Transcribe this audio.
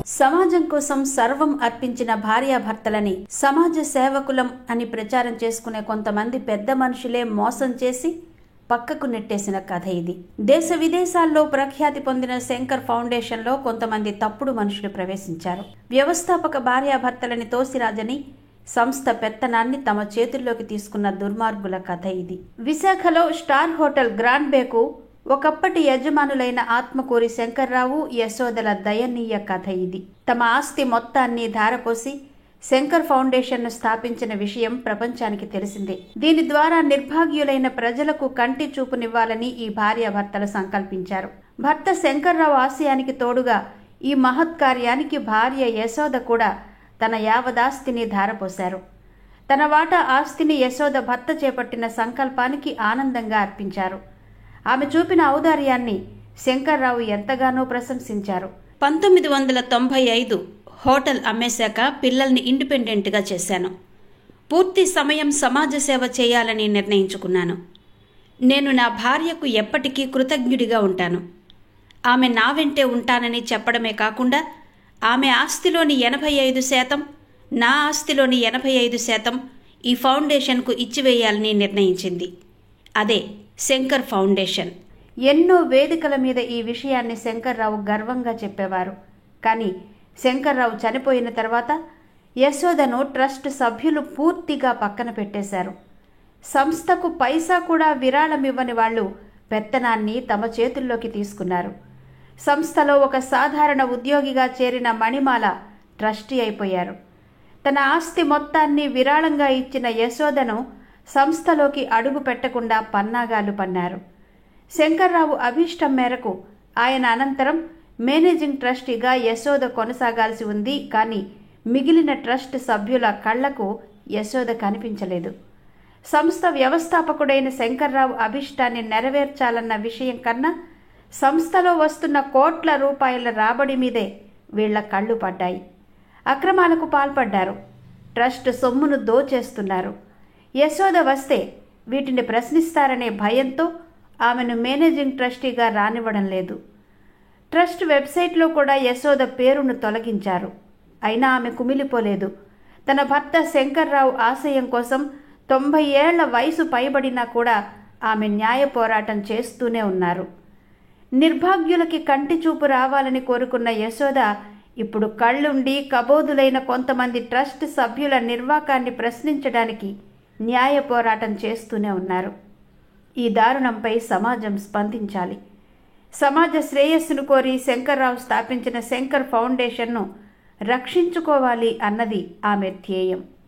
సమాజం కోసం సర్వం అర్పించిన భార్యాభర్తలని సమాజ సేవకులం అని ప్రచారం చేసుకునే కొంతమంది పెద్ద మనుషులే మోసం చేసి పక్కకు నెట్టేసిన కథ ఇది. దేశ విదేశాల్లో ప్రఖ్యాతి పొందిన శంకర్ ఫౌండేషన్లో కొంతమంది తప్పుడు మనుషులు ప్రవేశించారు. వ్యవస్థాపక భార్యాభర్తలని తోసిరాజని సంస్థ పెత్తనాన్ని తమ చేతుల్లోకి తీసుకున్న దుర్మార్గుల కథ ఇది. విశాఖలో స్టార్ హోటల్ గ్రాండ్ బేకు ఒకప్పటి యజమానులైన ఆత్మకూరి శంకర్రావు, యశోదల దయనీయ కథ ఇది. తమ ఆస్తి మొత్తాన్ని ధారపోసి శంకర్ ఫౌండేషన్ను స్థాపించిన విషయం ప్రపంచానికి తెలిసిందే. దీని ద్వారా నిర్భాగ్యులైన ప్రజలకు కంటి చూపునివ్వాలని ఈ భార్యాభర్తలు సంకల్పించారు. భర్త శంకర్రావు ఆశయానికి తోడుగా ఈ మహత్కార్యానికి భార్య యశోద కూడా తన యావదాస్తిని ధారపోశారు. తన వాటా ఆస్తిని యశోద భర్త చేపట్టిన సంకల్పానికి ఆనందంగా అర్పించారు. ఆమె చూపిన ఔదార్యాన్ని శంకర్రావు ఎంతగానో ప్రశంసించారు. 1995 హోటల్ అమ్మేశాక పిల్లల్ని ఇండిపెండెంట్గా చేశాను. పూర్తి సమయం సమాజ సేవ చేయాలని నిర్ణయించుకున్నాను. నేను నా భార్యకు ఎప్పటికీ కృతజ్ఞుడిగా ఉంటాను. ఆమె నా వెంటే ఉంటానని చెప్పడమే కాకుండా ఆమె ఆస్తిలోని 85%, నా ఆస్తిలోని 85% ఈ ఫౌండేషన్కు ఇచ్చివేయాలని నిర్ణయించింది. అదే శంకర్ ఫౌండేషన్. ఎన్నో వేదికల మీద ఈ విషయాన్ని శంకర్రావు గర్వంగా చెప్పేవారు. కానీ శంకర్రావు చనిపోయిన తర్వాత యశోదను ట్రస్ట్ సభ్యులు పూర్తిగా పక్కన పెట్టేశారు. సంస్థకు పైసా కూడా విరాళమివ్వని వాళ్ళు పెత్తనాన్ని తమ చేతుల్లోకి తీసుకున్నారు. సంస్థలో ఒక సాధారణ ఉద్యోగిగా చేరిన మణిమాల ట్రస్టీ అయిపోయారు. తన ఆస్తి మొత్తాన్ని విరాళంగా ఇచ్చిన యశోదను సంస్థలోకి అడుగు పెట్టకుండా పన్నాగాలు పన్నారు. శంకర్రావు అభీష్టం మేరకు ఆయన అనంతరం మేనేజింగ్ ట్రస్టీగా యశోద కొనసాగాల్సి ఉంది. కానీ మిగిలిన ట్రస్ట్ సభ్యుల కళ్లకు యశోద కనిపించలేదు. సంస్థ వ్యవస్థాపకుడైన శంకర్రావు అభీష్టాన్ని నెరవేర్చాలన్న విషయం కన్నా సంస్థలో వస్తున్న కోట్ల రూపాయల రాబడి మీదే వీళ్ల కళ్ళు పడ్డాయి. అక్రమాలకు పాల్పడ్డారు. ట్రస్ట్ సొమ్మును దోచేస్తున్నారు. యశోద వస్తే వీటిని ప్రశ్నిస్తారనే భయంతో ఆమెను మేనేజింగ్ ట్రస్టీగా రానివ్వడం లేదు. ట్రస్ట్ వెబ్సైట్లో కూడా యశోద పేరును తొలగించారు. అయినా ఆమె కుమిలిపోలేదు. తన భర్త శంకర్రావు ఆశయం కోసం 90 ఏళ్ల వయసు పైబడినా కూడా ఆమె న్యాయ పోరాటం చేస్తూనే ఉన్నారు. నిర్భాగ్యులకి కంటి చూపు రావాలని కోరుకున్న యశోద ఇప్పుడు కళ్ళుండి కబోదులైన కొంతమంది ట్రస్ట్ సభ్యుల నిర్వాకాన్ని ప్రశ్నించడానికి న్యాయ పోరాటం చేస్తూనే ఉన్నారు. ఈ దారుణంపై సమాజం స్పందించాలి. సమాజ శ్రేయస్సును కోరి శంకర్రావు స్థాపించిన శంకర్ ఫౌండేషన్ను రక్షించుకోవాలి అన్నది ఆమె ధ్యేయం.